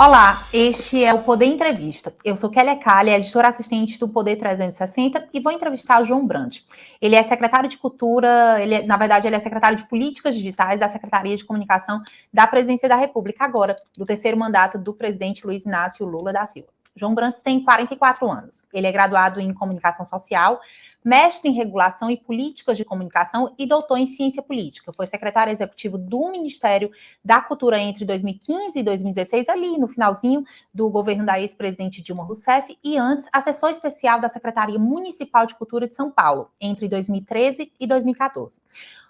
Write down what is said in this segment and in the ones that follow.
Olá, este é o Poder Entrevista. Eu sou Kélia Calha, editora assistente do Poder 360 e vou entrevistar o João Brandt. Ele é secretário de Cultura, ele é secretário de Políticas Digitais da Secretaria de Comunicação da Presidência da República, agora, do terceiro mandato do presidente Luiz Inácio Lula da Silva. João Brandt tem 44 anos. Ele é graduado em Comunicação Social, mestre em Regulação e Políticas de Comunicação e doutor em Ciência Política. Foi secretário executivo do Ministério da Cultura entre 2015 e 2016, ali no finalzinho do governo da ex-presidente Dilma Rousseff, e antes assessor especial da Secretaria Municipal de Cultura de São Paulo, entre 2013 e 2014.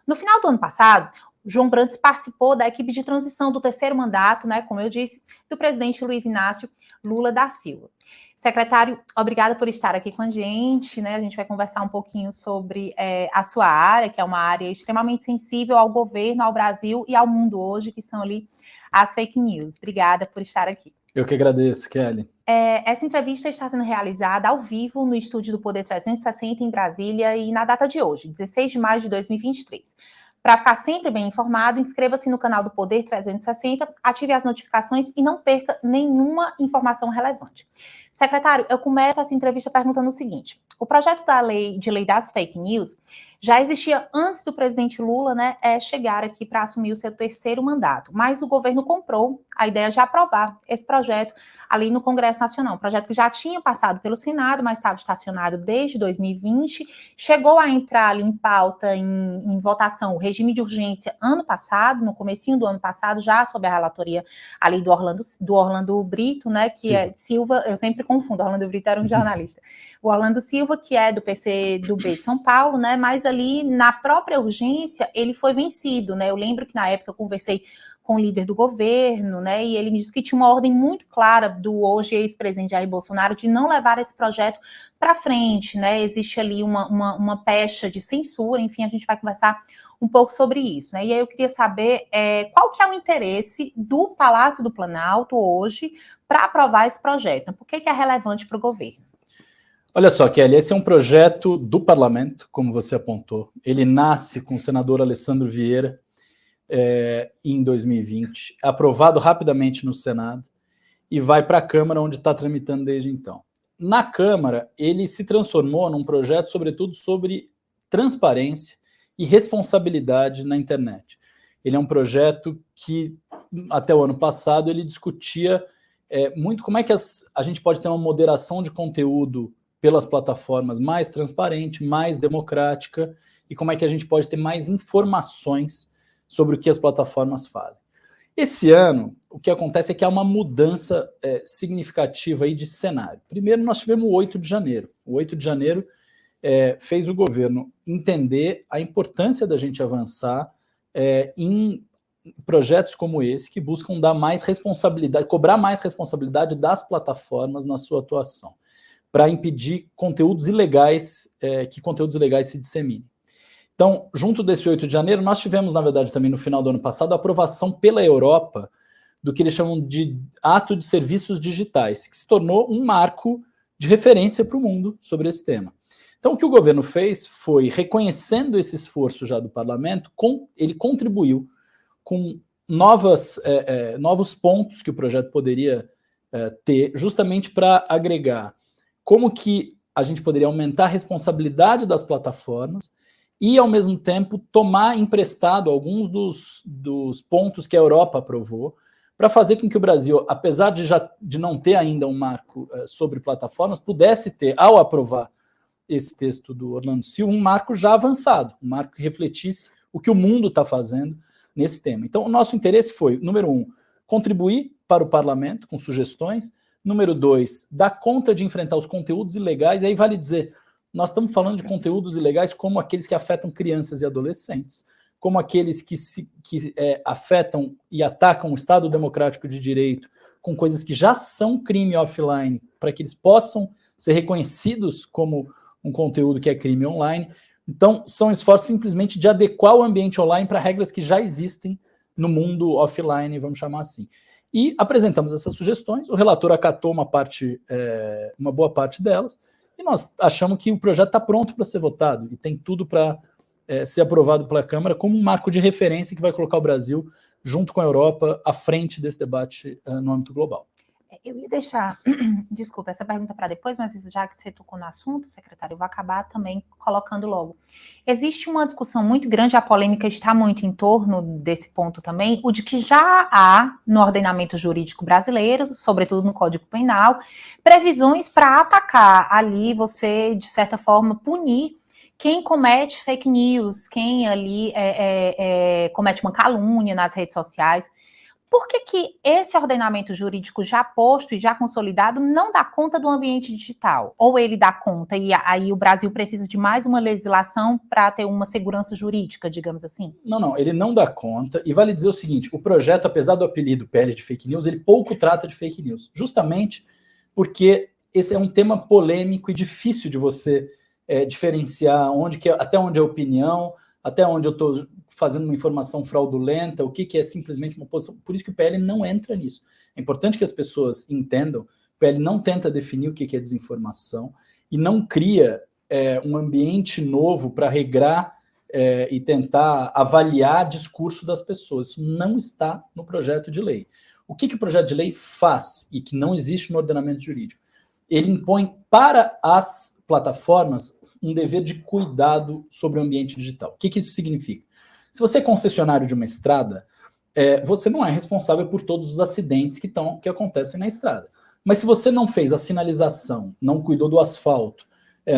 No final do ano passado, João Brandt participou da equipe de transição do terceiro mandato, como eu disse, do presidente Luiz Inácio Lula da Silva. Secretário, obrigada por estar aqui com a gente, A gente vai conversar um pouquinho sobre a sua área, que é uma área extremamente sensível ao governo, ao Brasil e ao mundo hoje, que são ali as fake news. Obrigada por estar aqui. Eu que agradeço, Kelly. Essa entrevista está sendo realizada ao vivo no estúdio do Poder 360 em Brasília e na data de hoje, 16 de maio de 2023. Para ficar sempre bem informado, inscreva-se no canal do Poder 360, ative as notificações e não perca nenhuma informação relevante. Secretário, eu começo essa entrevista perguntando o seguinte: o projeto da lei das fake news já existia antes do presidente Lula, chegar aqui para assumir o seu terceiro mandato, mas o governo comprou a ideia de aprovar esse projeto ali no Congresso Nacional, um projeto que já tinha passado pelo Senado, mas estava estacionado desde 2020, chegou a entrar ali em pauta, em votação, o regime de urgência ano passado, no comecinho do ano passado, já sob a relatoria ali do Orlando Brito, que Sim. É Silva, eu sempre confundo, Orlando Brito era um jornalista, o Orlando Silva, que é do PCdoB de São Paulo, mas ali na própria urgência ele foi vencido, Eu lembro que na época eu conversei com o líder do governo, e ele me disse que tinha uma ordem muito clara do hoje ex-presidente Jair Bolsonaro de não levar esse projeto para frente, Existe ali uma pecha de censura, enfim, a gente vai conversar um pouco sobre isso, E aí eu queria saber qual que é o interesse do Palácio do Planalto hoje para aprovar esse projeto, por que é relevante para o governo? Olha só, Kelly, esse é um projeto do parlamento, como você apontou. Ele nasce com o senador Alessandro Vieira em 2020, aprovado rapidamente no Senado e vai para a Câmara, onde está tramitando desde então. Na Câmara, ele se transformou num projeto, sobretudo, sobre transparência e responsabilidade na internet. Ele é um projeto que, até o ano passado, ele discutia muito como é que a gente pode ter uma moderação de conteúdo pelas plataformas mais transparente, mais democrática, e como é que a gente pode ter mais informações sobre o que as plataformas fazem. Esse ano, o que acontece é que há uma mudança significativa aí de cenário. Primeiro, nós tivemos o 8 de janeiro. O 8 de janeiro fez o governo entender a importância da gente avançar em projetos como esse, que buscam dar mais responsabilidade, cobrar mais responsabilidade das plataformas na sua atuação, para impedir conteúdos ilegais, que conteúdos ilegais se disseminem. Então, junto desse 8 de janeiro, nós tivemos, na verdade, também no final do ano passado, a aprovação pela Europa do que eles chamam de Ato de Serviços Digitais, que se tornou um marco de referência para o mundo sobre esse tema. Então, o que o governo fez foi, reconhecendo esse esforço já do parlamento, ele contribuiu com novos pontos que o projeto poderia ter, justamente para agregar como que a gente poderia aumentar a responsabilidade das plataformas e, ao mesmo tempo, tomar emprestado alguns dos pontos que a Europa aprovou para fazer com que o Brasil, apesar de não ter ainda um marco sobre plataformas, pudesse ter, ao aprovar esse texto do Orlando Silva, um marco já avançado, um marco que refletisse o que o mundo está fazendo nesse tema. Então, o nosso interesse foi, número 1, contribuir para o parlamento com sugestões, número 2, dar conta de enfrentar os conteúdos ilegais, e aí vale dizer, nós estamos falando de conteúdos ilegais como aqueles que afetam crianças e adolescentes, como aqueles que afetam e atacam o Estado Democrático de Direito, com coisas que já são crime offline, para que eles possam ser reconhecidos como um conteúdo que é crime online. Então, são esforços simplesmente de adequar o ambiente online para regras que já existem no mundo offline, vamos chamar assim. E apresentamos essas sugestões, o relator acatou uma boa parte delas, e nós achamos que o projeto está pronto para ser votado, e tem tudo para ser aprovado pela Câmara como um marco de referência que vai colocar o Brasil, junto com a Europa, à frente desse debate no âmbito global. Eu ia deixar, desculpa, essa pergunta para depois, mas já que você tocou no assunto, secretário, eu vou acabar também colocando logo. Existe uma discussão muito grande, a polêmica está muito em torno desse ponto também, o de que já há no ordenamento jurídico brasileiro, sobretudo no Código Penal, previsões para atacar ali, você, de certa forma, punir quem comete fake news, quem ali comete uma calúnia nas redes sociais. Por que esse ordenamento jurídico já posto e já consolidado não dá conta do ambiente digital? Ou ele dá conta e aí o Brasil precisa de mais uma legislação para ter uma segurança jurídica, digamos assim? Não, ele não dá conta. E vale dizer o seguinte, o projeto, apesar do apelido PL de fake news, ele pouco trata de fake news. Justamente porque esse é um tema polêmico e difícil de você diferenciar até onde é opinião, até onde eu estou fazendo uma informação fraudulenta, o que é simplesmente uma posição. Por isso que o PL não entra nisso. É importante que as pessoas entendam, o PL não tenta definir o que é desinformação e não cria um ambiente novo para regrar e tentar avaliar discurso das pessoas. Isso não está no projeto de lei. O que o projeto de lei faz e que não existe no ordenamento jurídico? Ele impõe para as plataformas um dever de cuidado sobre o ambiente digital. O que isso significa? Se você é concessionário de uma estrada, você não é responsável por todos os acidentes que acontecem na estrada. Mas se você não fez a sinalização, não cuidou do asfalto,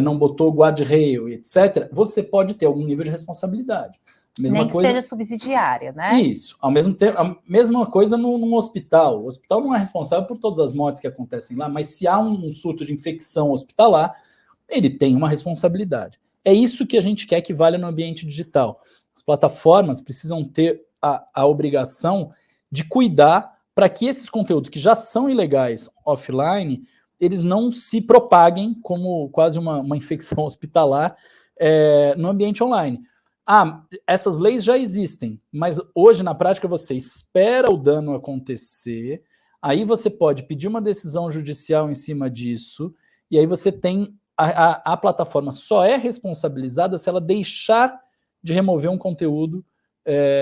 não botou guardrail, etc., você pode ter algum nível de responsabilidade. Nem que seja subsidiária, né? Isso. Ao mesmo tempo, a mesma coisa num hospital. O hospital não é responsável por todas as mortes que acontecem lá, mas se há um surto de infecção hospitalar, ele tem uma responsabilidade. É isso que a gente quer que valha no ambiente digital. As plataformas precisam ter a obrigação de cuidar para que esses conteúdos que já são ilegais offline, eles não se propaguem como quase uma infecção hospitalar no ambiente online. Essas leis já existem, mas hoje na prática você espera o dano acontecer, aí você pode pedir uma decisão judicial em cima disso, e aí você tem a plataforma só é responsabilizada se ela deixar de remover um conteúdo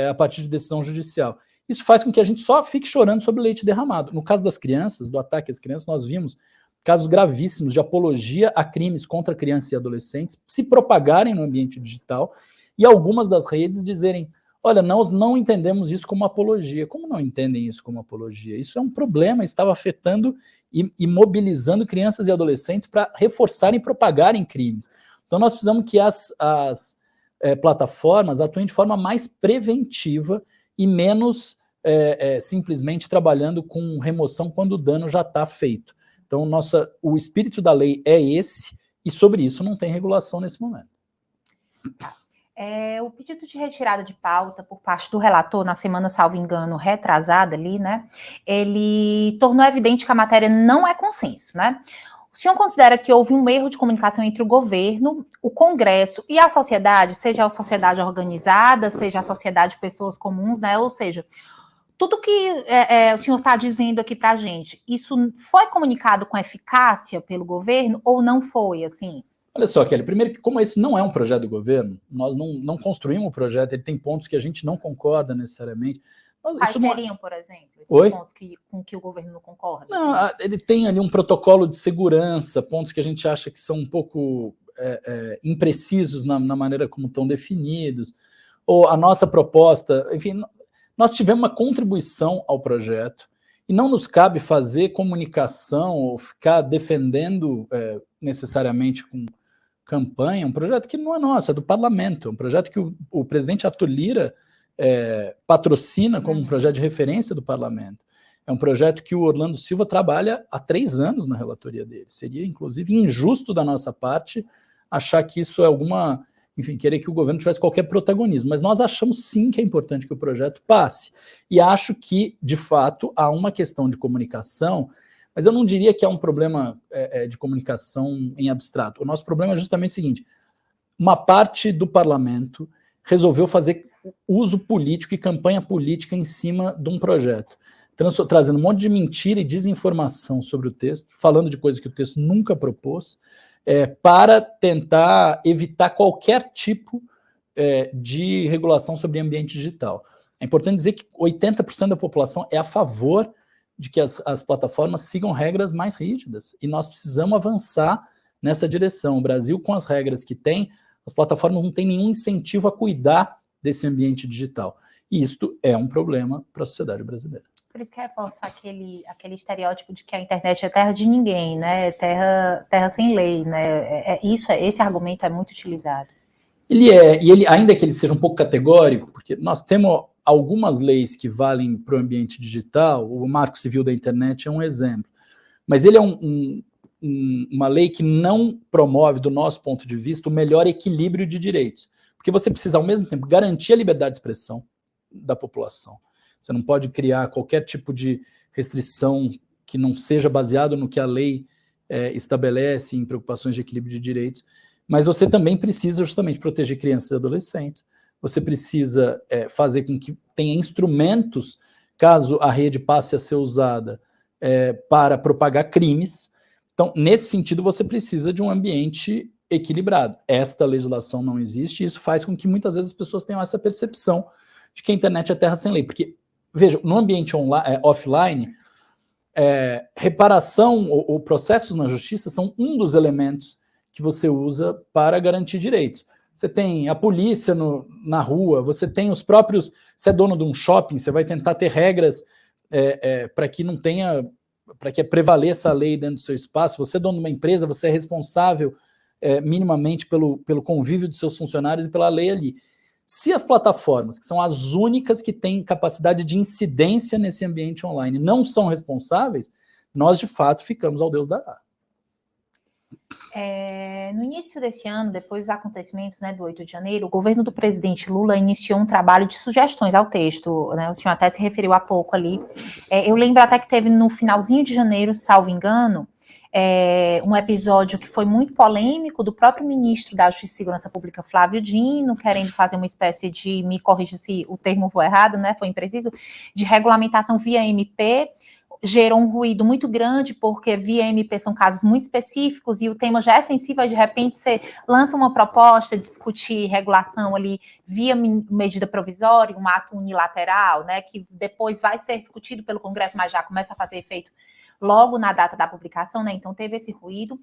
a partir de decisão judicial. Isso faz com que a gente só fique chorando sobre leite derramado. No caso das crianças, do ataque às crianças, nós vimos casos gravíssimos de apologia a crimes contra crianças e adolescentes se propagarem no ambiente digital e algumas das redes dizerem, olha, nós não entendemos isso como apologia. Como não entendem isso como apologia? Isso é um problema, estava afetando e mobilizando crianças e adolescentes para reforçarem e propagarem crimes. Então nós precisamos que as plataformas atuem de forma mais preventiva e menos simplesmente trabalhando com remoção quando o dano já está feito. Então o espírito da lei é esse e sobre isso não tem regulação nesse momento. O pedido de retirada de pauta por parte do relator, na semana, salvo engano, retrasada ali, né? Ele tornou evidente que a matéria não é consenso, né? O senhor considera que houve um erro de comunicação entre o governo, o Congresso e a sociedade, seja a sociedade organizada, seja a sociedade de pessoas comuns, né? Ou seja, tudo que o senhor está dizendo aqui para a gente, isso foi comunicado com eficácia pelo governo ou não foi, assim? Olha só, Kelly, primeiro que como esse não é um projeto do governo, nós não construímos um projeto, ele tem pontos que a gente não concorda necessariamente. Quais seriam, por exemplo, esses pontos com que o governo não concorda? Não, assim? Ele tem ali um protocolo de segurança, pontos que a gente acha que são um pouco imprecisos na maneira como estão definidos, ou a nossa proposta, enfim, nós tivemos uma contribuição ao projeto, e não nos cabe fazer comunicação ou ficar defendendo necessariamente com campanha, um projeto que não é nosso, é do parlamento, um projeto que o presidente Arthur Lira patrocina como um projeto de referência do parlamento. É um projeto que o Orlando Silva trabalha há 3 anos na relatoria dele. Seria, inclusive, injusto da nossa parte achar que isso é querer que o governo tivesse qualquer protagonismo. Mas nós achamos sim que é importante que o projeto passe. E acho que, de fato, há uma questão de comunicação, mas eu não diria que é um problema de comunicação em abstrato. O nosso problema é justamente o seguinte: uma parte do parlamento resolveu fazer uso político e campanha política em cima de um projeto, trazendo um monte de mentira e desinformação sobre o texto, falando de coisas que o texto nunca propôs, para tentar evitar qualquer tipo de regulação sobre ambiente digital. É importante dizer que 80% da população é a favor de que as plataformas sigam regras mais rígidas, e nós precisamos avançar nessa direção. O Brasil, com as regras que tem, as plataformas não têm nenhum incentivo a cuidar desse ambiente digital. E isto é um problema para a sociedade brasileira. Por isso que reforça aquele estereótipo de que a internet é terra de ninguém, né? Terra sem lei, né? Esse argumento é muito utilizado. Ele ainda que ele seja um pouco categórico, porque nós temos algumas leis que valem para o ambiente digital, o Marco Civil da Internet é um exemplo, mas ele é uma lei que não promove, do nosso ponto de vista, o melhor equilíbrio de direitos, porque você precisa, ao mesmo tempo, garantir a liberdade de expressão da população. Você não pode criar qualquer tipo de restrição que não seja baseado no que a lei estabelece em preocupações de equilíbrio de direitos, mas você também precisa justamente proteger crianças e adolescentes, você precisa fazer com que tenha instrumentos, caso a rede passe a ser usada para propagar crimes. Então, nesse sentido, você precisa de um ambiente equilibrado. Esta legislação não existe, e isso faz com que muitas vezes as pessoas tenham essa percepção de que a internet é terra sem lei, porque veja, no ambiente offline, reparação ou processos na justiça são um dos elementos que você usa para garantir direitos. Você tem a polícia na rua, você tem os próprios... Você é dono de um shopping, você vai tentar ter regras para que não tenha... para que prevaleça a lei dentro do seu espaço. Você é dono de uma empresa, você é responsável minimamente pelo convívio dos seus funcionários e pela lei ali. Se as plataformas, que são as únicas que têm capacidade de incidência nesse ambiente online, não são responsáveis, nós, de fato, ficamos ao Deus dará. No início desse ano, depois dos acontecimentos, né, do 8 de janeiro, o governo do presidente Lula iniciou um trabalho de sugestões ao texto, né, o senhor até se referiu há pouco ali. Eu lembro até que teve no finalzinho de janeiro, salvo engano, um episódio que foi muito polêmico do próprio ministro da Justiça e Segurança Pública, Flávio Dino, querendo fazer uma espécie de, me corrija se o termo for errado, né, foi impreciso, de regulamentação via MP. Gerou um ruído muito grande, porque via MP são casos muito específicos e o tema já é sensível, de repente você lança uma proposta, discutir regulação ali via medida provisória, um ato unilateral, né, que depois vai ser discutido pelo Congresso, mas já começa a fazer efeito logo na data da publicação, né, então teve esse ruído.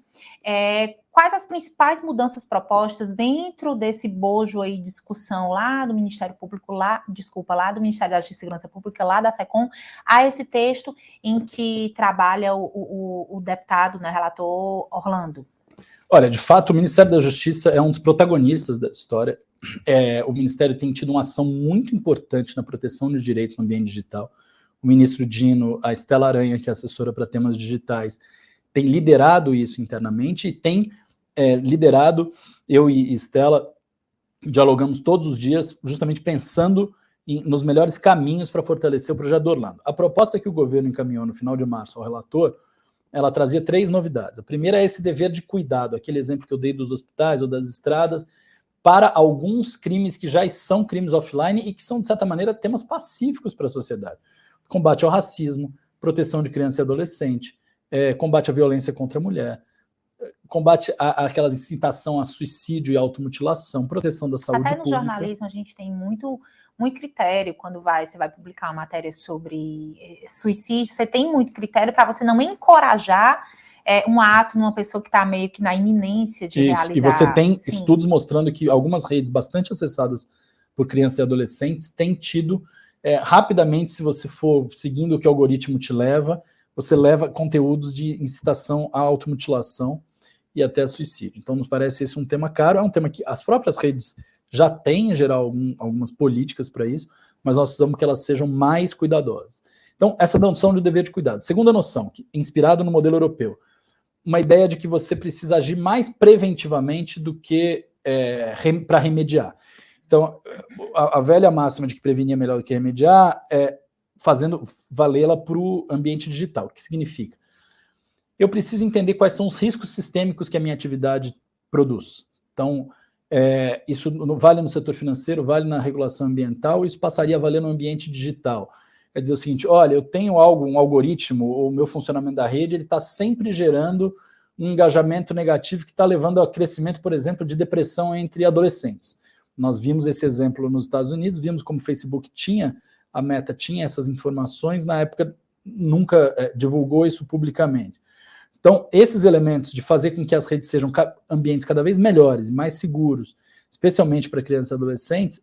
Quais as principais mudanças propostas dentro desse bojo aí de discussão lá do Ministério Público, lá do Ministério da Justiça e Segurança Pública, lá da SECOM, a esse texto em que trabalha o deputado, né, relator Orlando? Olha, de fato, o Ministério da Justiça é um dos protagonistas dessa história. O Ministério tem tido uma ação muito importante na proteção de direitos no ambiente digital. O ministro Dino, a Estela Aranha, que é assessora para temas digitais, tem liderado isso internamente e tem liderado, eu e Estela dialogamos todos os dias, justamente pensando nos melhores caminhos para fortalecer o projeto do Orlando. A proposta que o governo encaminhou no final de março ao relator, ela trazia 3 novidades. A primeira é esse dever de cuidado, aquele exemplo que eu dei dos hospitais ou das estradas, para alguns crimes que já são crimes offline e que são, de certa maneira, temas pacíficos para a sociedade. Combate ao racismo, proteção de criança e adolescente, combate à violência contra a mulher, combate àquela incitação a suicídio e automutilação, proteção da saúde pública. Até no jornalismo a gente tem muito critério quando você vai publicar uma matéria sobre suicídio, você tem muito critério para você não encorajar um ato numa pessoa que está meio que na iminência de realizar. E você tem estudos mostrando que algumas redes bastante acessadas por crianças e adolescentes têm tido rapidamente, se você for seguindo o que o algoritmo te leva, você leva conteúdos de incitação à automutilação e até suicídio. Então, nos parece esse um tema caro, é um tema que as próprias redes já têm, em geral, algumas políticas para isso, mas nós precisamos que elas sejam mais cuidadosas. Então, essa noção de dever de cuidado. Segunda noção, inspirado no modelo europeu, uma ideia de que você precisa agir mais preventivamente do que para remediar. Então, a velha máxima de que prevenir é melhor do que remediar fazendo valê-la para o ambiente digital. O que significa? Eu preciso entender quais são os riscos sistêmicos que a minha atividade produz. Então, isso vale no setor financeiro, vale na regulação ambiental, isso passaria a valer no ambiente digital. É dizer o seguinte, olha, eu tenho um algoritmo, ou o meu funcionamento da rede, ele está sempre gerando um engajamento negativo que está levando ao crescimento, por exemplo, de depressão entre adolescentes. Nós vimos esse exemplo nos Estados Unidos, vimos como o Facebook a Meta tinha essas informações na época nunca divulgou isso publicamente. Então, esses elementos de fazer com que as redes sejam ambientes cada vez melhores e mais seguros, especialmente para crianças e adolescentes,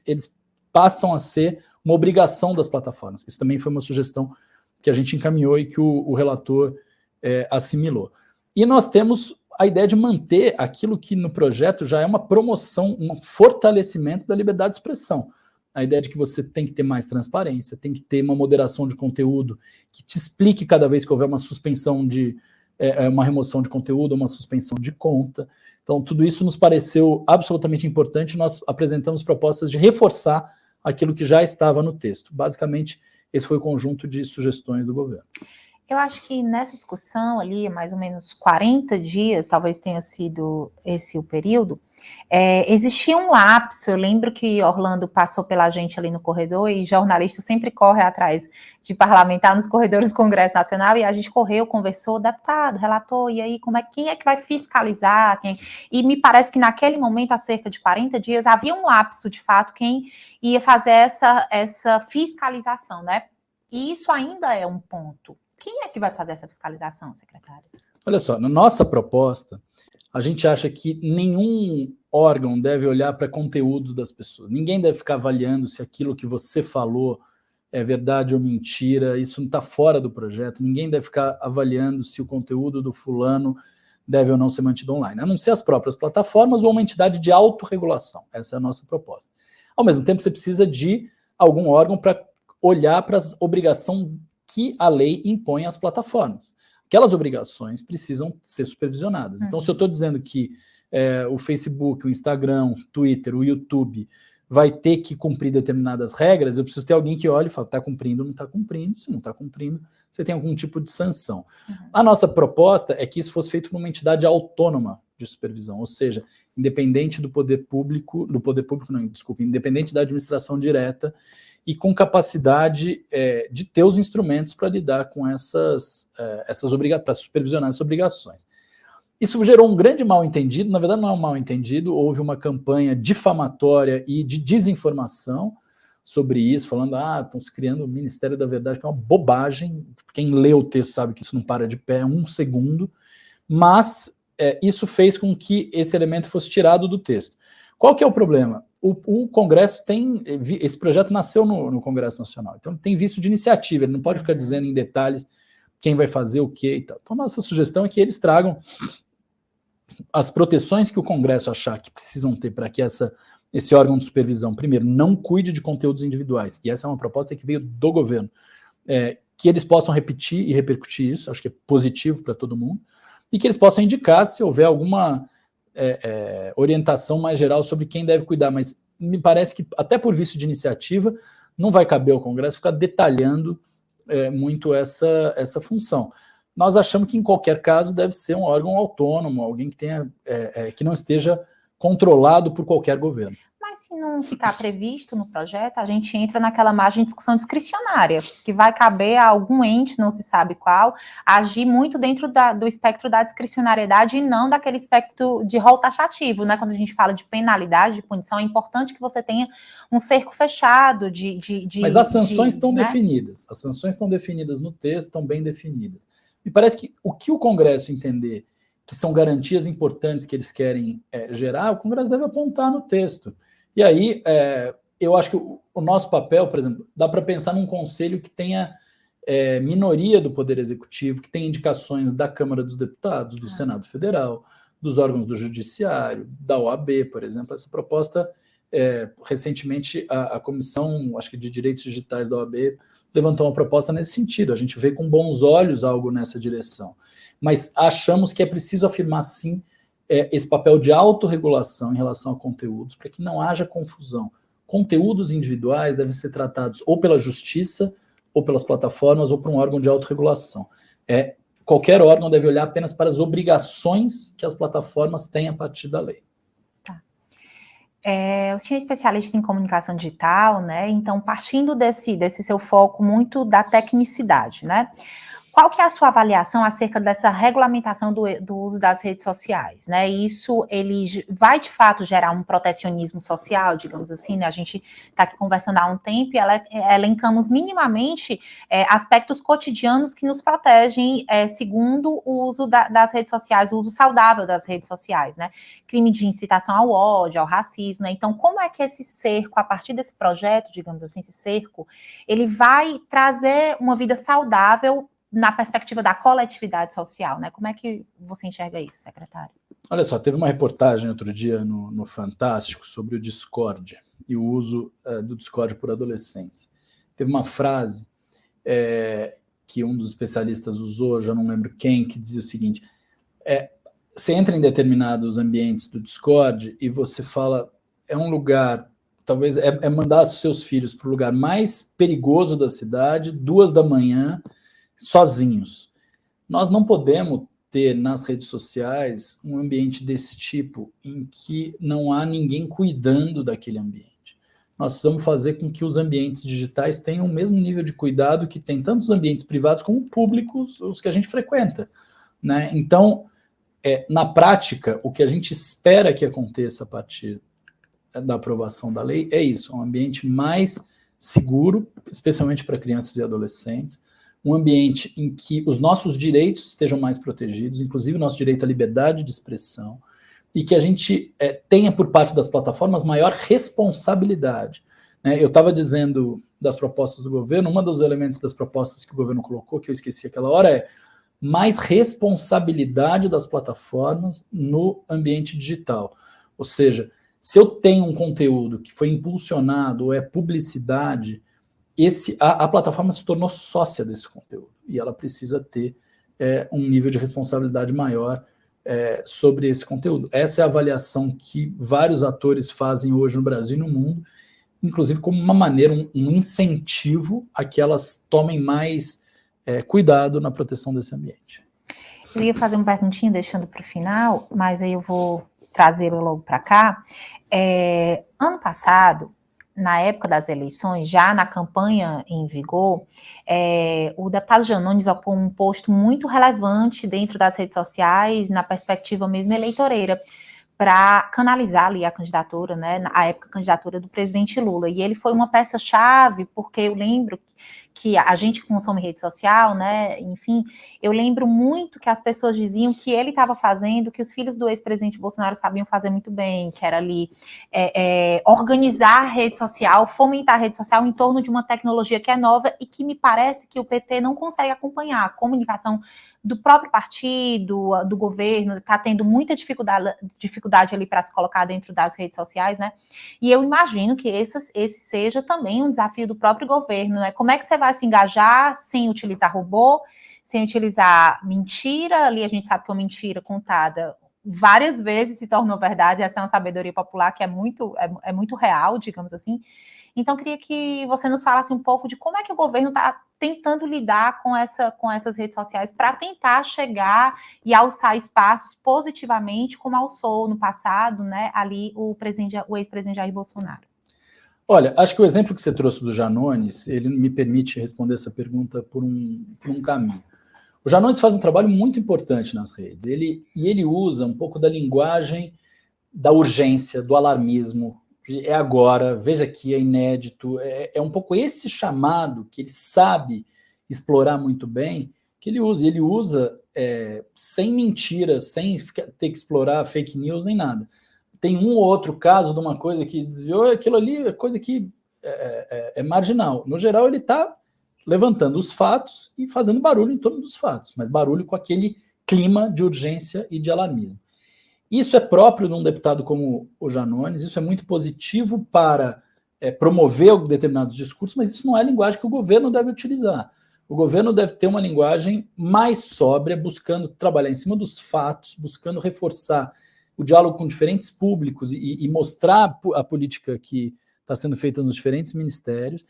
eles passam a ser uma obrigação das plataformas. Isso também foi uma sugestão que a gente encaminhou e que o relator assimilou. E nós temos a ideia de manter aquilo que no projeto já é uma promoção, um fortalecimento da liberdade de expressão. A ideia de que você tem que ter mais transparência, tem que ter uma moderação de conteúdo que te explique cada vez que houver uma suspensão uma remoção de conteúdo, uma suspensão de conta. Então, tudo isso nos pareceu absolutamente importante. Nós apresentamos propostas de reforçar aquilo que já estava no texto. Basicamente, esse foi o conjunto de sugestões do governo. Eu acho que nessa discussão ali, mais ou menos 40 dias, talvez tenha sido esse o período, existia um lapso. Eu lembro que Orlando passou pela gente ali no corredor, e jornalista sempre corre atrás de parlamentar nos corredores do Congresso Nacional, e a gente correu, conversou, deputado, relator, e aí quem é que vai fiscalizar? E me parece que naquele momento, há cerca de 40 dias, havia um lapso, de fato, quem ia fazer essa fiscalização, né? E isso ainda é um ponto. Quem é que vai fazer essa fiscalização, secretário? Olha só, na nossa proposta, a gente acha que nenhum órgão deve olhar para conteúdos das pessoas. Ninguém deve ficar avaliando se aquilo que você falou é verdade ou mentira. Isso não está fora do projeto. Ninguém deve ficar avaliando se o conteúdo do fulano deve ou não ser mantido online, a não ser as próprias plataformas ou uma entidade de autorregulação. Essa é a nossa proposta. Ao mesmo tempo, você precisa de algum órgão para olhar para as obrigações que a lei impõe às plataformas. Aquelas obrigações precisam ser supervisionadas. Então, se eu estou dizendo que o Facebook, o Instagram, o Twitter, o YouTube vai ter que cumprir determinadas regras, eu preciso ter alguém que olhe e fale, está cumprindo ou não está cumprindo. Se não está cumprindo, você tem algum tipo de sanção. A nossa proposta é que isso fosse feito por uma entidade autônoma de supervisão, ou seja, independente do poder público, independente da administração direta, e com capacidade de ter os instrumentos para lidar com essas obrigações, para supervisionar essas obrigações. Isso gerou um grande mal-entendido. Na verdade, não é um mal-entendido, houve uma campanha difamatória e de desinformação sobre isso, falando, estão se criando o Ministério da Verdade, que é uma bobagem. Quem lê o texto sabe que isso não para de pé um segundo, mas isso fez com que esse elemento fosse tirado do texto. Qual que é o problema? O Congresso esse projeto nasceu no Congresso Nacional, então tem visto de iniciativa, ele não pode ficar dizendo em detalhes quem vai fazer o quê e tal. Então, nossa sugestão é que eles tragam as proteções que o Congresso achar que precisam ter para que esse órgão de supervisão, primeiro, não cuide de conteúdos individuais, e essa é uma proposta que veio do governo, que eles possam repetir e repercutir isso, acho que é positivo para todo mundo, e que eles possam indicar se houver alguma orientação mais geral sobre quem deve cuidar, mas me parece que, até por vício de iniciativa, não vai caber ao Congresso ficar detalhando muito essa função. Nós achamos que, em qualquer caso, deve ser um órgão autônomo, alguém que que não esteja controlado por qualquer governo. Mas se não ficar previsto no projeto, a gente entra naquela margem de discussão discricionária, que vai caber a algum ente, não se sabe qual, agir muito dentro do espectro da discricionariedade e não daquele espectro de rol taxativo, né? Quando a gente fala de penalidade, de punição, é importante que você tenha um cerco fechado Mas as sanções estão né? definidas. As sanções estão definidas no texto, estão bem definidas. Me parece que o que o Congresso entender que são garantias importantes que eles querem gerar, o Congresso deve apontar no texto. E aí, eu acho que o nosso papel, por exemplo, dá para pensar num conselho que tenha minoria do Poder Executivo, que tenha indicações da Câmara dos Deputados, do Senado Federal, dos órgãos do Judiciário, da OAB, por exemplo. Essa proposta, recentemente, a Comissão, acho que de Direitos Digitais da OAB, levantou uma proposta nesse sentido. A gente vê com bons olhos algo nessa direção. Mas achamos que é preciso afirmar, sim, esse papel de autorregulação em relação a conteúdos, para que não haja confusão. Conteúdos individuais devem ser tratados ou pela justiça, ou pelas plataformas, ou por um órgão de autorregulação. Qualquer órgão deve olhar apenas para as obrigações que as plataformas têm a partir da lei. Tá. O senhor é especialista em comunicação digital, né? Então, partindo desse seu foco muito da tecnicidade, né? Qual que é a sua avaliação acerca dessa regulamentação do uso das redes sociais, né? Isso, ele vai, de fato, gerar um protecionismo social, digamos assim, né? A gente está aqui conversando há um tempo e elencamos minimamente aspectos cotidianos que nos protegem segundo o uso das redes sociais, o uso saudável das redes sociais, né? Crime de incitação ao ódio, ao racismo, né? Então, como é que esse cerco, a partir desse projeto, digamos assim, esse cerco, ele vai trazer uma vida saudável na perspectiva da coletividade social, né? Como é que você enxerga isso, secretário? Olha só, teve uma reportagem outro dia no Fantástico sobre o Discord e o uso do Discord por adolescentes. Teve uma frase que um dos especialistas usou, já não lembro quem, que dizia o seguinte: você entra em determinados ambientes do Discord e você fala, é um lugar, talvez mandar os seus filhos para o lugar mais perigoso da cidade, 2 da manhã, sozinhos. Nós não podemos ter nas redes sociais um ambiente desse tipo em que não há ninguém cuidando daquele ambiente. Nós precisamos fazer com que os ambientes digitais tenham o mesmo nível de cuidado que tem tanto os ambientes privados como públicos, os que a gente frequenta, né? Então, na prática, o que a gente espera que aconteça a partir da aprovação da lei é isso, um ambiente mais seguro, especialmente para crianças e adolescentes, um ambiente em que os nossos direitos estejam mais protegidos, inclusive o nosso direito à liberdade de expressão, e que a gente tenha por parte das plataformas maior responsabilidade. Né? Eu estava dizendo das propostas do governo, um dos elementos das propostas que o governo colocou, que eu esqueci aquela hora, mais responsabilidade das plataformas no ambiente digital. Ou seja, se eu tenho um conteúdo que foi impulsionado ou é publicidade, a plataforma se tornou sócia desse conteúdo e ela precisa ter um nível de responsabilidade maior sobre esse conteúdo. Essa é a avaliação que vários atores fazem hoje no Brasil e no mundo, inclusive como uma maneira, um incentivo a que elas tomem mais cuidado na proteção desse ambiente. Eu ia fazer uma perguntinha deixando para o final, mas aí eu vou trazê-lo logo para cá. Ano passado, na época das eleições, já na campanha em vigor, o deputado Janones ocupou um posto muito relevante dentro das redes sociais, na perspectiva mesmo eleitoreira, para canalizar ali a candidatura, né, na época a candidatura do presidente Lula, e ele foi uma peça-chave, porque eu lembro que a gente consome rede social, né, enfim, eu lembro muito que as pessoas diziam que ele estava fazendo, que os filhos do ex-presidente Bolsonaro sabiam fazer muito bem, que era ali organizar a rede social, fomentar a rede social em torno de uma tecnologia que é nova e que me parece que o PT não consegue acompanhar. A comunicação do próprio partido, do governo, está tendo muita dificuldade ali para se colocar dentro das redes sociais, né? E eu imagino que esse seja também um desafio do próprio governo, né? Como é que você vai se engajar sem utilizar robô, sem utilizar mentira? Ali a gente sabe que uma mentira contada várias vezes se tornou verdade. Essa é uma sabedoria popular que é muito real, digamos assim. Então, queria que você nos falasse um pouco de como é que o governo está tentando lidar com essas redes sociais para tentar chegar e alçar espaços positivamente, como alçou no passado, né, ali o ex-presidente Jair Bolsonaro. Olha, acho que o exemplo que você trouxe do Janones, ele me permite responder essa pergunta por um caminho. O Janones faz um trabalho muito importante nas redes. Ele usa um pouco da linguagem da urgência, do alarmismo. É agora, veja que é inédito. É um pouco esse chamado que ele sabe explorar muito bem, que ele usa. Ele usa sem mentiras, sem ter que explorar fake news nem nada. Tem um ou outro caso de uma coisa que desviou, aquilo ali é coisa que é marginal. No geral, ele está levantando os fatos e fazendo barulho em torno dos fatos, mas barulho com aquele clima de urgência e de alarmismo. Isso é próprio de um deputado como o Janones, isso é muito positivo para promover determinados discursos, mas isso não é a linguagem que o governo deve utilizar. O governo deve ter uma linguagem mais sóbria, buscando trabalhar em cima dos fatos, buscando reforçar o diálogo com diferentes públicos e mostrar a política que está sendo feita nos diferentes ministérios.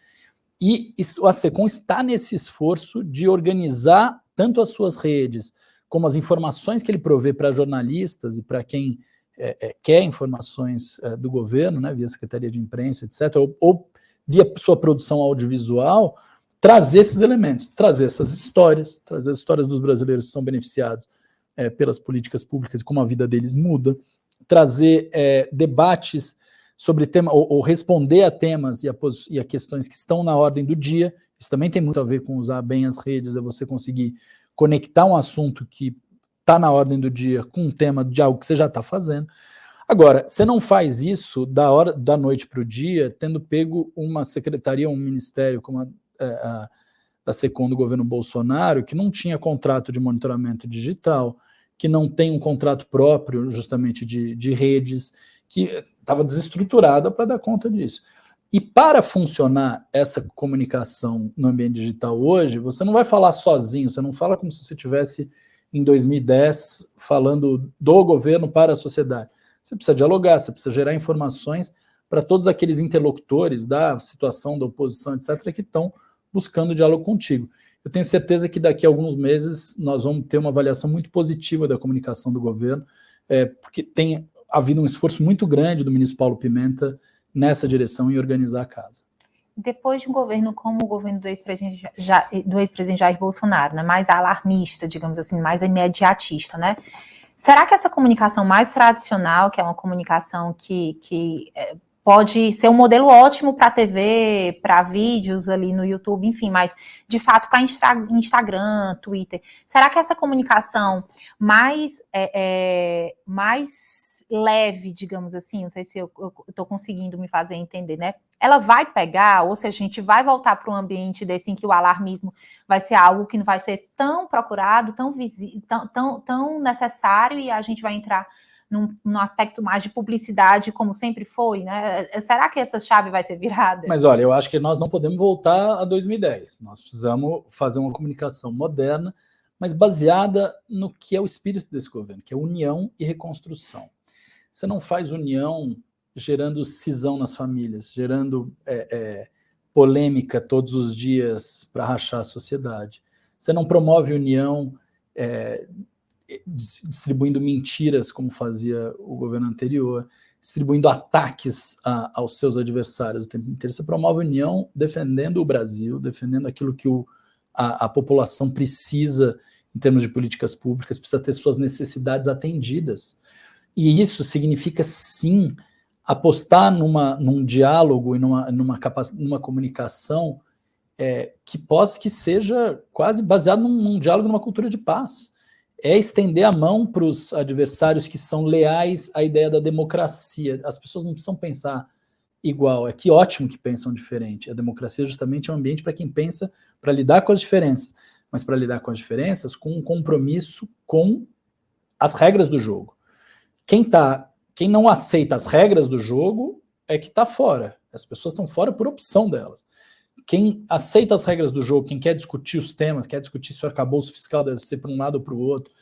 E o ASECOM está nesse esforço de organizar tanto as suas redes, como as informações que ele provê para jornalistas e para quem quer informações do governo, né, via Secretaria de Imprensa, etc., ou via sua produção audiovisual, trazer esses elementos, trazer essas histórias, trazer as histórias dos brasileiros que são beneficiados pelas políticas públicas e como a vida deles muda, trazer debates sobre tema, ou responder a temas e a questões que estão na ordem do dia. Isso também tem muito a ver com usar bem as redes, é você conseguir conectar um assunto que está na ordem do dia com um tema de algo que você já está fazendo. Agora, você não faz isso da noite para o dia, tendo pego uma secretaria, um ministério como da SECOM do governo Bolsonaro, que não tinha contrato de monitoramento digital, que não tem um contrato próprio, justamente, de redes, que estava desestruturada para dar conta disso. E para funcionar essa comunicação no ambiente digital hoje, você não vai falar sozinho, você não fala como se você estivesse em 2010 falando do governo para a sociedade. Você precisa dialogar, você precisa gerar informações para todos aqueles interlocutores da situação da oposição, etc., que estão buscando diálogo contigo. Eu tenho certeza que daqui a alguns meses nós vamos ter uma avaliação muito positiva da comunicação do governo, porque tem havido um esforço muito grande do ministro Paulo Pimenta nessa direção em organizar a casa. Depois de um governo como o governo do ex-presidente Jair Bolsonaro, né, mais alarmista, digamos assim, mais imediatista, né? Será que essa comunicação mais tradicional, que é uma comunicação que pode ser um modelo ótimo para a TV, para vídeos ali no YouTube, enfim, mas de fato para Instagram, Twitter, será que essa comunicação mais leve, digamos assim, não sei se eu estou conseguindo me fazer entender, né? Ela vai pegar, ou seja, a gente vai voltar para um ambiente desse em que o alarmismo vai ser algo que não vai ser tão procurado, tão necessário, e a gente vai entrar num aspecto mais de publicidade, como sempre foi, né? Será que essa chave vai ser virada? Mas olha, eu acho que nós não podemos voltar a 2010. Nós precisamos fazer uma comunicação moderna, mas baseada no que é o espírito desse governo, que é união e reconstrução. Você não faz união gerando cisão nas famílias, gerando polêmica todos os dias para rachar a sociedade. Você não promove união distribuindo mentiras, como fazia o governo anterior, distribuindo ataques aos seus adversários o tempo inteiro. Você promove união defendendo o Brasil, defendendo aquilo que a população precisa em termos de políticas públicas, precisa ter suas necessidades atendidas. E isso significa, sim, apostar num diálogo e numa comunicação que seja quase baseado num diálogo, numa cultura de paz. É estender a mão para os adversários que são leais à ideia da democracia. As pessoas não precisam pensar igual. Que ótimo que pensam diferente. A democracia justamente é um ambiente para quem pensa para lidar com as diferenças, mas para lidar com as diferenças com um compromisso com as regras do jogo. Quem não aceita as regras do jogo é que está fora. As pessoas estão fora por opção delas. Quem aceita as regras do jogo, quem quer discutir os temas, quer discutir se o arcabouço fiscal deve ser para um lado ou para o outro,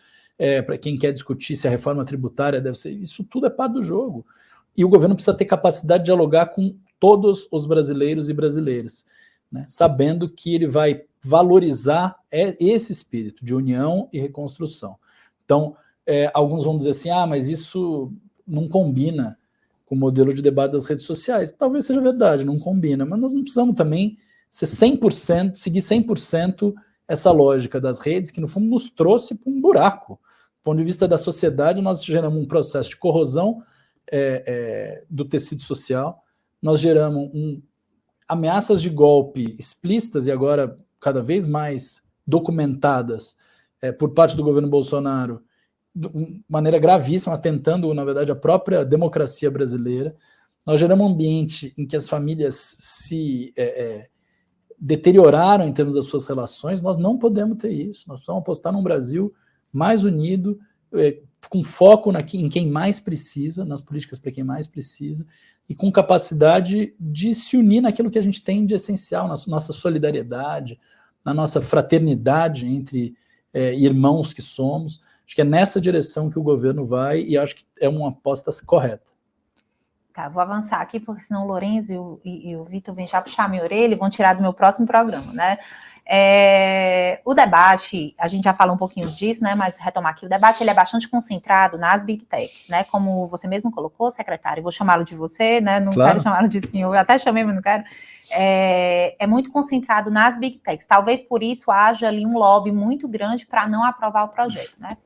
para quem quer discutir se a reforma tributária deve ser, isso tudo é parte do jogo. E o governo precisa ter capacidade de dialogar com todos os brasileiros e brasileiras, né, sabendo que ele vai valorizar esse espírito de união e reconstrução. Então, alguns vão dizer assim, mas isso não combina com o modelo de debate das redes sociais. Talvez seja verdade, não combina, mas nós não precisamos também ser 100%, seguir 100% essa lógica das redes, que no fundo nos trouxe para um buraco. Do ponto de vista da sociedade, nós geramos um processo de corrosão do tecido social, nós geramos ameaças de golpe explícitas e agora cada vez mais documentadas por parte do governo Bolsonaro, de maneira gravíssima, atentando, na verdade, a própria democracia brasileira. Nós geramos um ambiente em que as famílias se deterioraram em termos das suas relações. Nós não podemos ter isso. Nós precisamos apostar num Brasil mais unido, com foco em quem mais precisa, nas políticas para quem mais precisa, e com capacidade de se unir naquilo que a gente tem de essencial, na nossa solidariedade, na nossa fraternidade entre irmãos que somos. Acho que é nessa direção que o governo vai e acho que é uma aposta correta. Tá, vou avançar aqui, porque senão o Lourenço e o Vitor vêm já puxar a minha orelha e vão tirar do meu próximo programa, né? O debate, a gente já falou um pouquinho disso, né? Mas retomar aqui, o debate ele é bastante concentrado nas Big Techs, né? Como você mesmo colocou, secretário, vou chamá-lo de você, né? Não quero chamá-lo de senhor, eu até chamei, mas não quero. É muito concentrado nas Big Techs. Talvez por isso haja ali um lobby muito grande para não aprovar o projeto, né?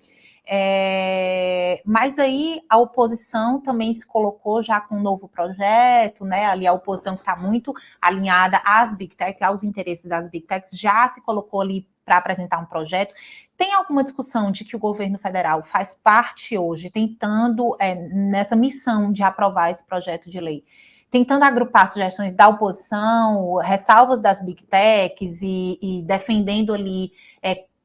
Mas aí a oposição também se colocou já com um novo projeto, né? Ali a oposição que está muito alinhada às Big Techs, aos interesses das Big Techs, já se colocou ali para apresentar um projeto. Tem alguma discussão de que o governo federal faz parte hoje, tentando, nessa missão de aprovar esse projeto de lei, tentando agrupar sugestões da oposição, ressalvas das Big Techs e defendendo ali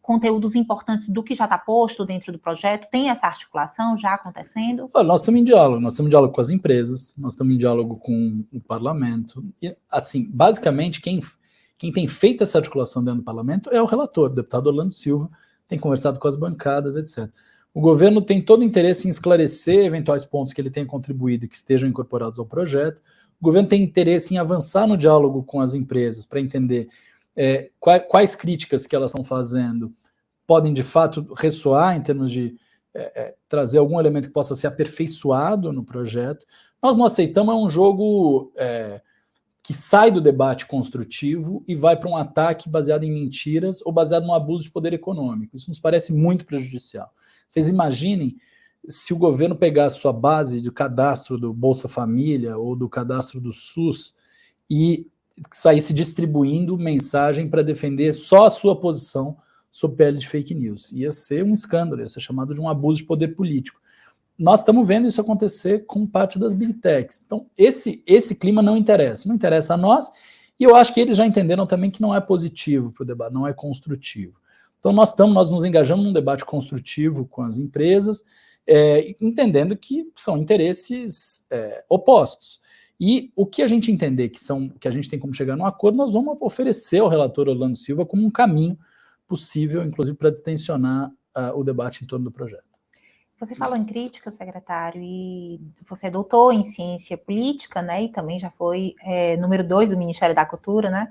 conteúdos importantes do que já está posto dentro do projeto? Tem essa articulação já acontecendo? Nós estamos em diálogo com as empresas, nós estamos em diálogo com o parlamento. E, assim, basicamente, quem tem feito essa articulação dentro do parlamento é o relator, o deputado Orlando Silva, tem conversado com as bancadas, etc. O governo tem todo o interesse em esclarecer eventuais pontos que ele tenha contribuído e que estejam incorporados ao projeto. O governo tem interesse em avançar no diálogo com as empresas para entender quais críticas que elas estão fazendo podem, de fato, ressoar em termos de trazer algum elemento que possa ser aperfeiçoado no projeto. Nós não aceitamos um jogo que sai do debate construtivo e vai para um ataque baseado em mentiras ou baseado no abuso de poder econômico. Isso nos parece muito prejudicial. Vocês imaginem se o governo pegasse sua base de cadastro do Bolsa Família ou do cadastro do SUS e saísse distribuindo mensagem para defender só a sua posição sob pele de fake news. Ia ser um escândalo, ia ser chamado de um abuso de poder político. Nós estamos vendo isso acontecer com parte das Big Techs. Então, esse clima não interessa a nós, e eu acho que eles já entenderam também que não é positivo para o debate, não é construtivo. Então, nós nos engajamos num debate construtivo com as empresas, entendendo que são interesses opostos. E o que a gente entender que a gente tem como chegar num acordo, nós vamos oferecer ao relator Orlando Silva como um caminho possível, inclusive, para distensionar o debate em torno do projeto. Você falou em crítica, secretário, e você é doutor em ciência política, né, e também já foi número 2 do Ministério da Cultura, né?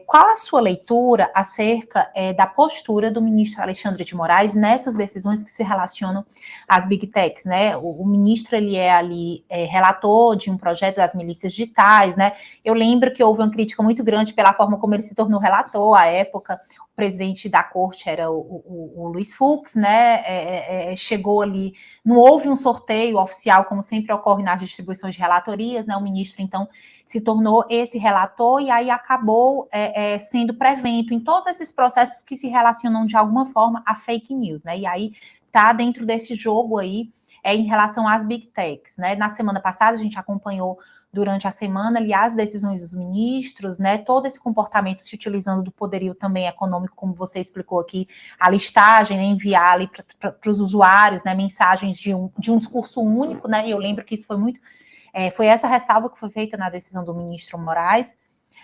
Qual a sua leitura acerca da postura do ministro Alexandre de Moraes nessas decisões que se relacionam às Big Techs, né? O ministro, ele é ali relator de um projeto das milícias digitais, né? Eu lembro que houve uma crítica muito grande pela forma como ele se tornou relator à época. O presidente da corte era o Luiz Fux, né? Chegou ali, não houve um sorteio oficial, como sempre ocorre nas distribuições de relatorias, né? O ministro, então, se tornou esse relator e aí acabou sendo prevento em todos esses processos que se relacionam de alguma forma a fake news, né? E aí tá dentro desse jogo aí em relação às Big Techs, né? Na semana passada a gente acompanhou durante a semana, aliás, decisões dos ministros, né, todo esse comportamento se utilizando do poderio também econômico, como você explicou aqui, a listagem, né, enviar ali para os usuários, né, mensagens de um discurso único, né, e eu lembro que isso foi muito, foi essa ressalva que foi feita na decisão do ministro Moraes,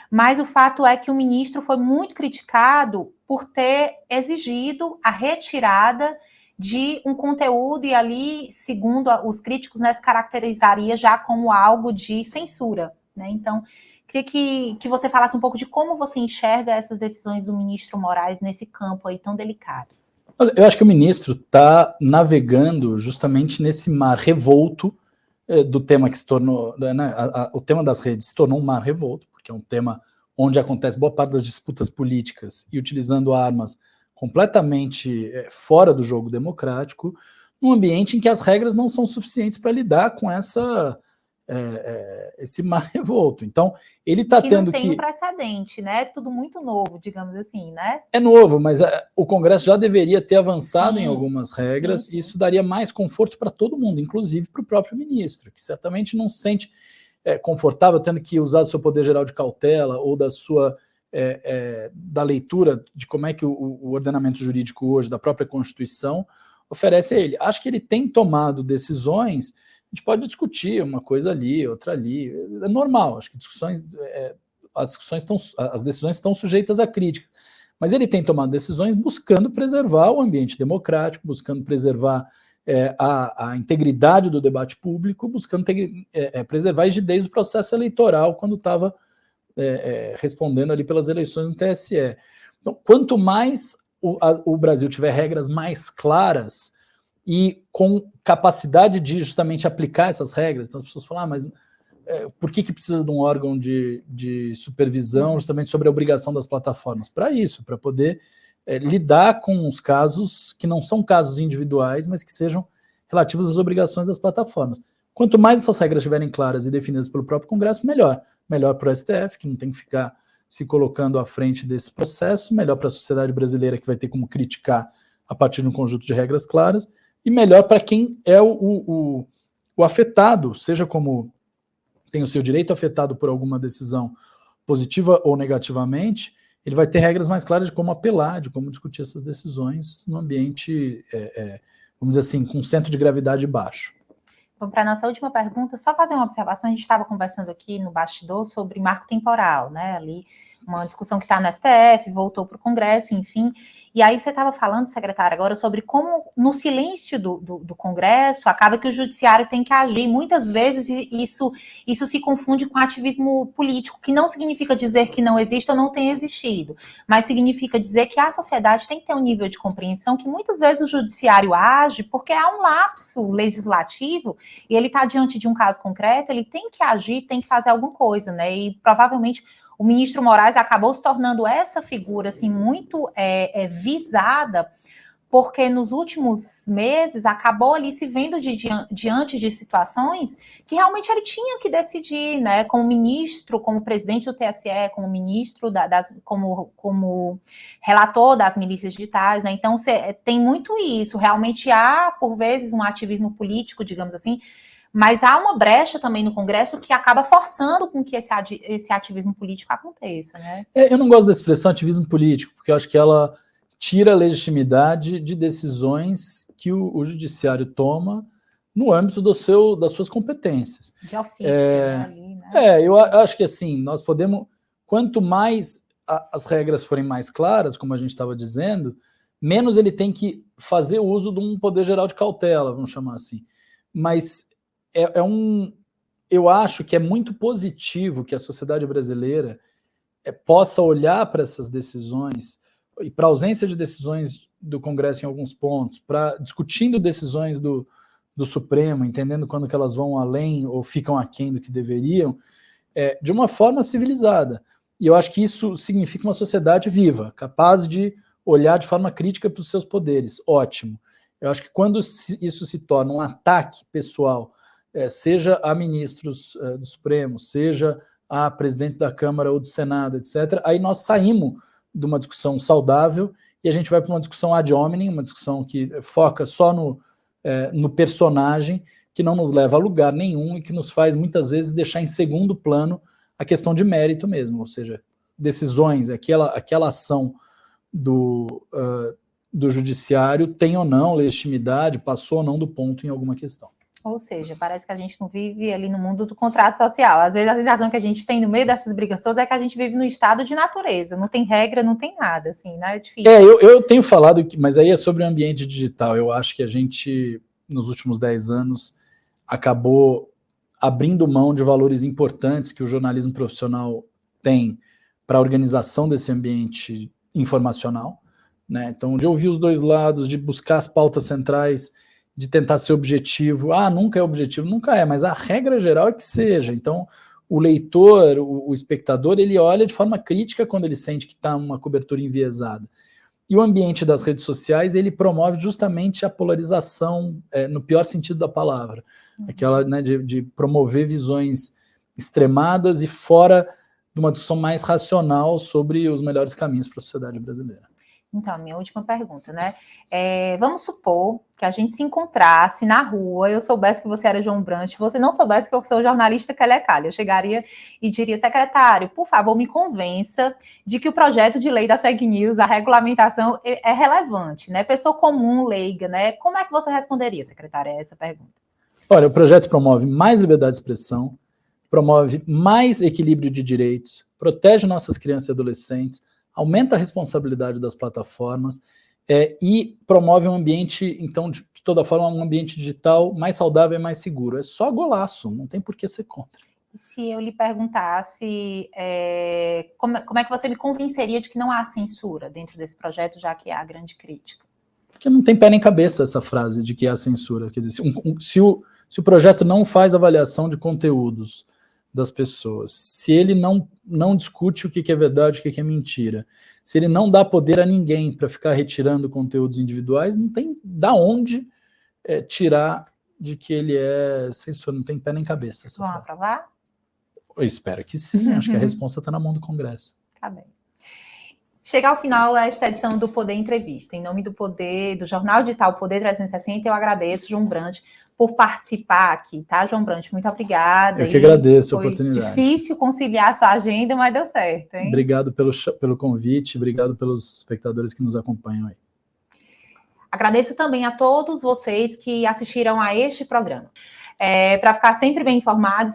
mas o fato é que o ministro foi muito criticado por ter exigido a retirada de um conteúdo e ali, segundo os críticos, né, se caracterizaria já como algo de censura, né? Então, queria que você falasse um pouco de como você enxerga essas decisões do ministro Moraes nesse campo aí tão delicado. Eu acho que o ministro está navegando justamente nesse mar revolto do tema que se tornou, né, o tema das redes se tornou um mar revolto, porque é um tema onde acontece boa parte das disputas políticas e utilizando armas completamente fora do jogo democrático, num ambiente em que as regras não são suficientes para lidar com esse mar revolto. Então, ele está tendo que... não tem um precedente, né? Tudo muito novo, digamos assim, né? É novo, mas o Congresso já deveria ter avançado em algumas regras, e isso daria mais conforto para todo mundo, inclusive para o próprio ministro, que certamente não se sente confortável tendo que usar o seu poder geral de cautela ou da sua... da leitura de como é que o ordenamento jurídico hoje, da própria Constituição, oferece a ele. Acho que ele tem tomado decisões, a gente pode discutir uma coisa ali, outra ali, é normal, acho que as decisões estão sujeitas a crítica, mas ele tem tomado decisões buscando preservar o ambiente democrático, buscando preservar a integridade do debate público, buscando preservar a rigidez do processo eleitoral quando estava respondendo ali pelas eleições no TSE. Então, quanto mais o Brasil tiver regras mais claras e com capacidade de justamente aplicar essas regras, então as pessoas falam, mas por que precisa de um órgão de supervisão justamente sobre a obrigação das plataformas? Para isso, para poder lidar com os casos que não são casos individuais, mas que sejam relativos às obrigações das plataformas. Quanto mais essas regras estiverem claras e definidas pelo próprio Congresso, melhor. Melhor para o STF, que não tem que ficar se colocando à frente desse processo, melhor para a sociedade brasileira, que vai ter como criticar a partir de um conjunto de regras claras, e melhor para quem é o afetado, seja como tem o seu direito afetado por alguma decisão positiva ou negativamente, ele vai ter regras mais claras de como apelar, de como discutir essas decisões no ambiente, vamos dizer assim, com centro de gravidade baixo. Bom, para a nossa última pergunta, só fazer uma observação, a gente estava conversando aqui no bastidor sobre marco temporal, né, ali, uma discussão que está no STF, voltou para o Congresso, enfim, e aí você estava falando, secretário, agora sobre como no silêncio do Congresso, acaba que o judiciário tem que agir, muitas vezes isso se confunde com ativismo político, que não significa dizer que não existe ou não tem existido, mas significa dizer que a sociedade tem que ter um nível de compreensão que muitas vezes o judiciário age porque há um lapso legislativo e ele está diante de um caso concreto, ele tem que agir, tem que fazer alguma coisa, né, e provavelmente o ministro Moraes acabou se tornando essa figura assim, muito visada, porque nos últimos meses acabou ali se vendo diante de situações que realmente ele tinha que decidir, né? Como ministro, como presidente do TSE, como ministro, como relator das milícias digitais, né? Então tem muito isso. Realmente há, por vezes, um ativismo político, digamos assim, mas há uma brecha também no Congresso que acaba forçando com que esse ativismo político aconteça, né? Eu não gosto da expressão ativismo político, porque eu acho que ela tira a legitimidade de decisões que o judiciário toma no âmbito das suas competências. De ofício, né? Ali, né? Eu acho que assim, nós podemos, quanto mais as regras forem mais claras, como a gente estava dizendo, menos ele tem que fazer uso de um poder geral de cautela, vamos chamar assim. Mas eu acho que é muito positivo que a sociedade brasileira possa olhar para essas decisões e para a ausência de decisões do Congresso em alguns pontos, discutindo decisões do Supremo, entendendo quando que elas vão além ou ficam aquém do que deveriam, de uma forma civilizada. E eu acho que isso significa uma sociedade viva, capaz de olhar de forma crítica para os seus poderes. Ótimo. Eu acho que quando isso se torna um ataque pessoal, seja a ministros do Supremo, seja a presidente da Câmara ou do Senado, etc., aí nós saímos de uma discussão saudável e a gente vai para uma discussão ad hominem, uma discussão que foca só no personagem, que não nos leva a lugar nenhum e que nos faz, muitas vezes, deixar em segundo plano a questão de mérito mesmo, ou seja, decisões, aquela ação do judiciário tem ou não legitimidade, passou ou não do ponto em alguma questão. Ou seja, parece que a gente não vive ali no mundo do contrato social. Às vezes a sensação que a gente tem no meio dessas brigas todas é que a gente vive no estado de natureza, não tem regra, não tem nada, assim, né? É difícil. Eu tenho falado, mas aí é sobre o ambiente digital. Eu acho que a gente, nos últimos 10 anos, acabou abrindo mão de valores importantes que o jornalismo profissional tem para a organização desse ambiente informacional, né? Então, de ouvir os dois lados, de buscar as pautas centrais, de tentar ser objetivo. Nunca é objetivo, nunca é, mas a regra geral é que seja. Então, o leitor, o espectador, ele olha de forma crítica quando ele sente que está uma cobertura enviesada. E o ambiente das redes sociais, ele promove justamente a polarização, no pior sentido da palavra. Aquela, né, de promover visões extremadas e fora de uma discussão mais racional sobre os melhores caminhos para a sociedade brasileira. Então, minha última pergunta, né? Vamos supor que a gente se encontrasse na rua, eu soubesse que você era João Brant, você não soubesse que eu sou jornalista Kélia Calha. Eu chegaria e diria, secretário, por favor, me convença de que o projeto de lei das fake news, a regulamentação é relevante, né? Pessoa comum, leiga, né? Como é que você responderia, secretária, a essa pergunta? Olha, o projeto promove mais liberdade de expressão, promove mais equilíbrio de direitos, protege nossas crianças e adolescentes, aumenta a responsabilidade das plataformas e promove um ambiente, então, de toda forma, um ambiente digital mais saudável e mais seguro. É só golaço, não tem por que ser contra. se eu lhe perguntasse como é que você me convenceria de que não há censura dentro desse projeto, já que há grande crítica? Porque não tem pé nem cabeça essa frase de que há censura. Quer dizer, se o projeto não faz avaliação de conteúdos das pessoas, se ele não discute o que é verdade, o que é mentira, se ele não dá poder a ninguém para ficar retirando conteúdos individuais, não tem da onde tirar de que ele é censura, não tem pé nem cabeça. Vão aprovar? Eu espero que sim, acho que a resposta está na mão do Congresso. Tá bem. Chega ao final esta edição do Poder Entrevista. Em nome do do Jornal Digital Poder 360, eu agradeço, João Brant, por participar aqui, tá, João Brant? Muito obrigada. Eu que agradeço a oportunidade. Foi difícil conciliar a sua agenda, mas deu certo, hein? Obrigado pelo convite, obrigado pelos espectadores que nos acompanham aí. Agradeço também a todos vocês que assistiram a este programa. Para ficar sempre bem informado,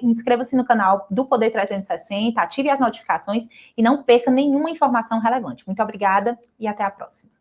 inscreva-se no canal do Poder 360, ative as notificações e não perca nenhuma informação relevante. Muito obrigada e até a próxima.